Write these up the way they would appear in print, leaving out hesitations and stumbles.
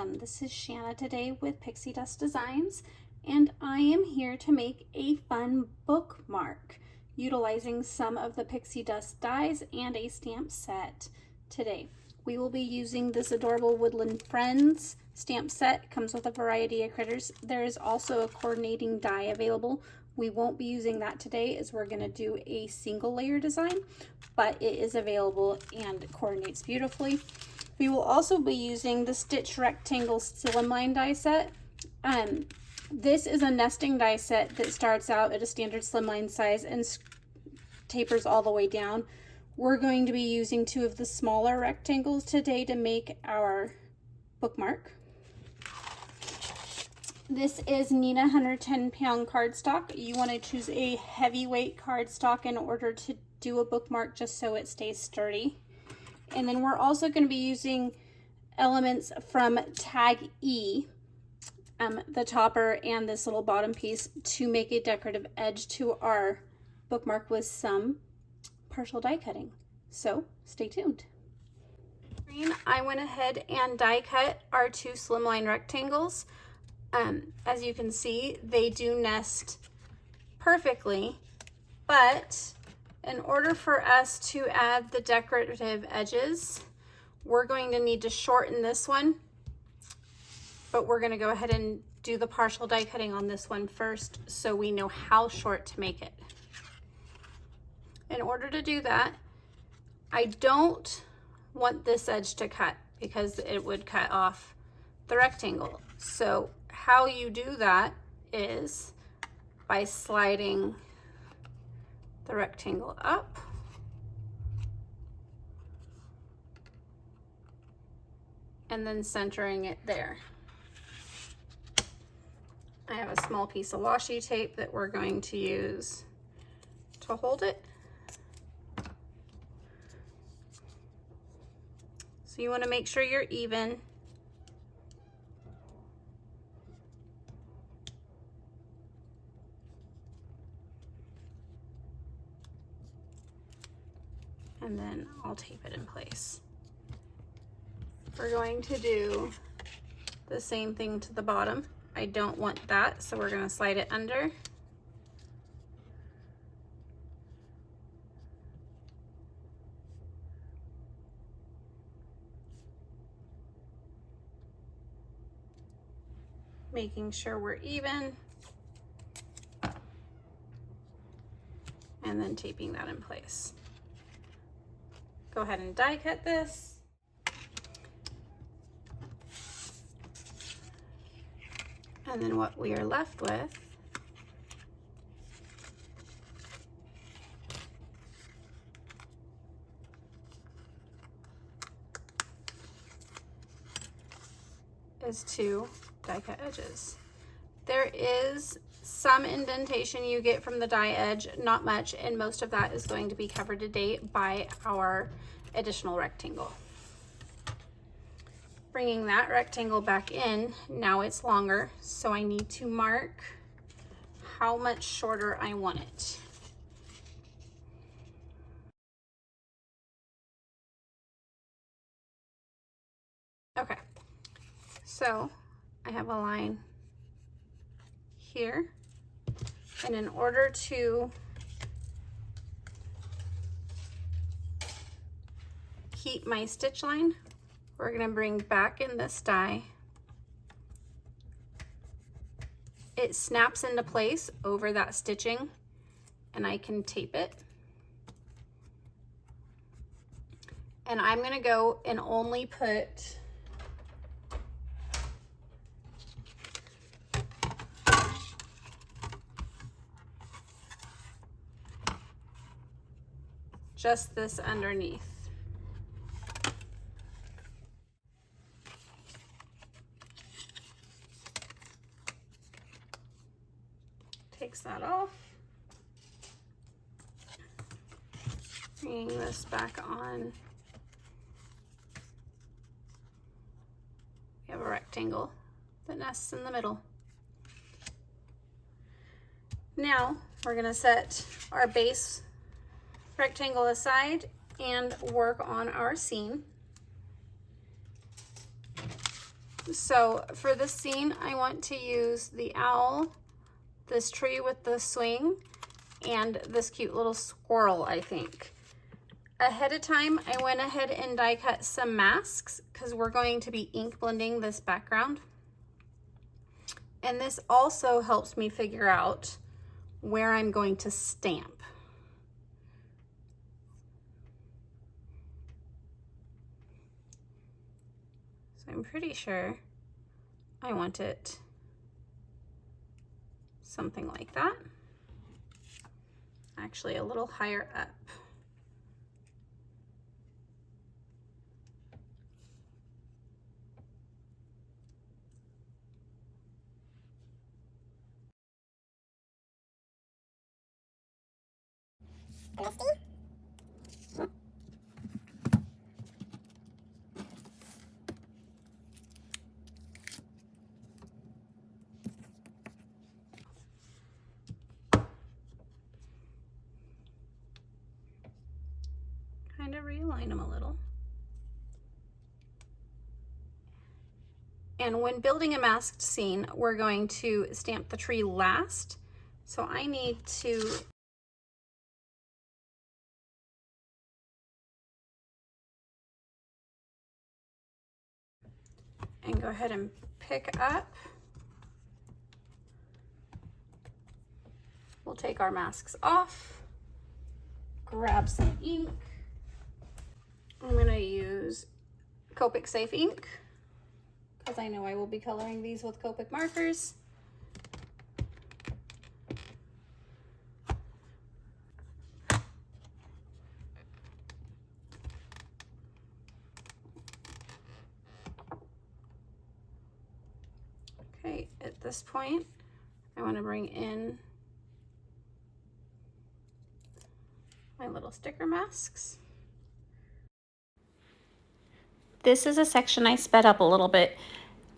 welcome. This is Shanna today with Pixie Dust Designs, and I am here to make a fun bookmark utilizing some of the Pixie Dust dies and a stamp set today. We will be using this adorable Woodland Friends stamp set. It comes with a variety of critters. There is also a coordinating die available. We won't be using that today as we're going to do a single layer design, but it is available and coordinates beautifully. We will also be using the Stitch Rectangle Slimline die set. This is a nesting die set that starts out at a standard slimline size and tapers all the way down. We're going to be using two of the smaller rectangles today to make our bookmark. This is Nina 110-pound cardstock. You want to choose a heavyweight cardstock in order to do a bookmark just so it stays sturdy. And then we're also going to be using elements from Tag E, the topper and this little bottom piece, to make a decorative edge to our bookmark with some partial die cutting. So stay tuned. I went ahead and die cut our two slimline rectangles. As you can see, they do nest perfectly, but in order for us to add the decorative edges, we're going to need to shorten this one, but we're going to go ahead and do the partial die cutting on this one first so we know how short to make it. In order to do that, I don't want this edge to cut because it would cut off the rectangle. So how you do that is by sliding the rectangle up and then centering it there. I have a small piece of washi tape that we're going to use to hold it. So you want to make sure you're even. And then I'll tape it in place. We're going to do the same thing to the bottom. I don't want that, so we're going to slide it under. Making sure we're even. And then taping that in place. Go ahead and die cut this. And then what we are left with is two die cut edges. There is some indentation you get from the die edge, not much, and most of that is going to be covered today by our additional rectangle. Bringing that rectangle back in, now it's longer, so I need to mark how much shorter I want it. Okay, so I have a line here, and in order to keep my stitch line, we're going to bring back in this die. It snaps into place over that stitching, and I can tape it. And I'm going to go and only put just this underneath. Takes that off. Bringing this back on. We have a rectangle that nests in the middle. Now we're going to set our base rectangle aside and work on our seam. So for this scene, I want to use the owl, this tree with the swing, and this cute little squirrel, I think. Ahead of time, I went ahead and die cut some masks because we're going to be ink blending this background. And this also helps me figure out where I'm going to stamp. So I'm pretty sure I want it something like that. Actually, a little higher up. Kind of realign them a little. And when building a masked scene, we're going to stamp the tree last. So I need to go ahead and pick up. We'll take our masks off, grab some ink. I'm gonna use Copic Safe ink because I know I will be coloring these with Copic markers. Okay, at this point, I want to bring in my little sticker masks. This is a section I sped up a little bit.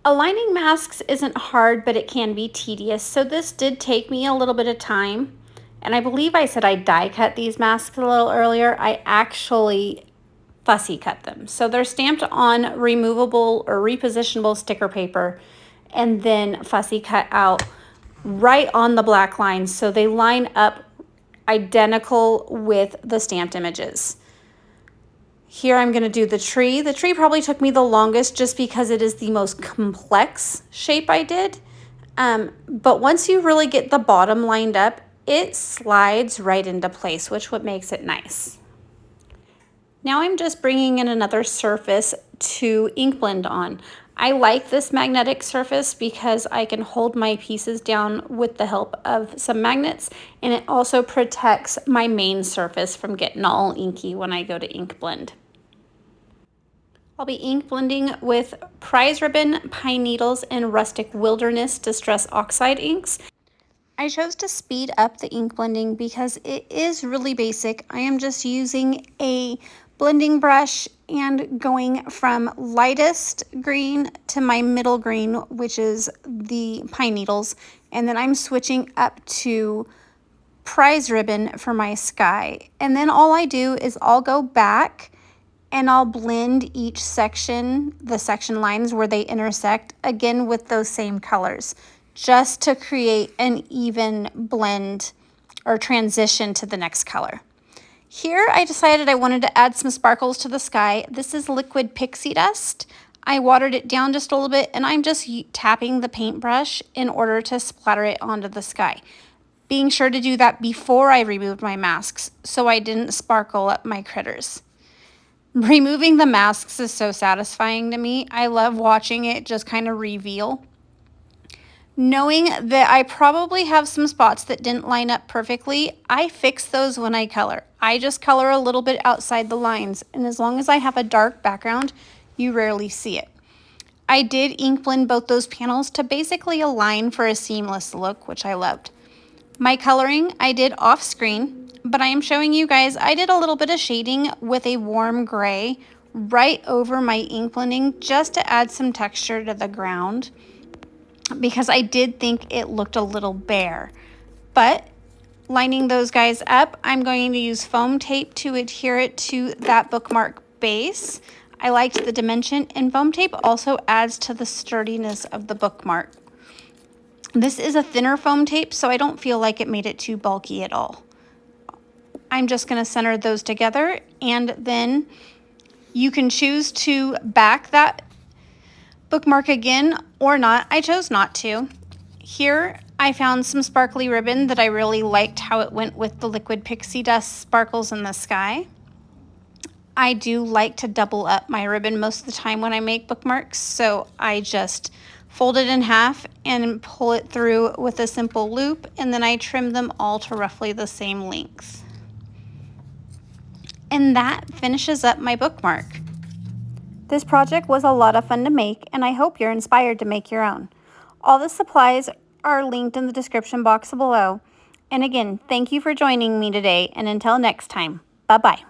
Aligning masks isn't hard, but it can be tedious. So this did take me a little bit of time. And I believe I said I die cut these masks a little earlier. I actually fussy cut them. So they're stamped on removable or repositionable sticker paper and then fussy cut out right on the black lines. So they line up identical with the stamped images. Here I'm going to do the tree. The tree probably took me the longest just because it is the most complex shape I did. But once you really get the bottom lined up, it slides right into place, which what makes it nice. Now I'm just bringing in another surface to ink blend on. I like this magnetic surface because I can hold my pieces down with the help of some magnets, and it also protects my main surface from getting all inky when I go to ink blend. I'll be ink blending with Prize Ribbon, Pine Needles, and Rustic Wilderness Distress Oxide inks. I chose to speed up the ink blending because it is really basic. I am just using a blending brush and going from lightest green to my middle green, which is the Pine Needles, and then I'm switching up to Prize Ribbon for my sky. And then all I do is I'll go back and I'll blend each section, the section lines where they intersect, again with those same colors, just to create an even blend or transition to the next color. Here I decided I wanted to add some sparkles to the sky. This is liquid pixie dust. I watered it down just a little bit, and I'm just tapping the paintbrush in order to splatter it onto the sky. Being sure to do that before I removed my masks so I didn't sparkle up my critters. Removing the masks is so satisfying to me. I love watching it just kind of reveal. Knowing that I probably have some spots that didn't line up perfectly, I fix those when I color. I just color a little bit outside the lines, and as long as I have a dark background, you rarely see it. I did ink blend both those panels to basically align for a seamless look, which I loved. My coloring I did off screen, but I am showing you guys I did a little bit of shading with a warm gray right over my ink blending just to add some texture to the ground because I did think it looked a little bare. But lining those guys up, I'm going to use foam tape to adhere it to that bookmark base. I liked the dimension, and foam tape also adds to the sturdiness of the bookmark. This is a thinner foam tape, so I don't feel like it made it too bulky at all. I'm just going to center those together, and then you can choose to back that bookmark again or not. I chose not to. Here I found some sparkly ribbon that I really liked how it went with the liquid pixie dust sparkles in the sky. I do like to double up my ribbon most of the time when I make bookmarks, so I just fold it in half and pull it through with a simple loop, and then I trim them all to roughly the same length. And that finishes up my bookmark. This project was a lot of fun to make, and I hope you're inspired to make your own. All the supplies are linked in the description box below. And again, thank you for joining me today, and until next time, bye-bye.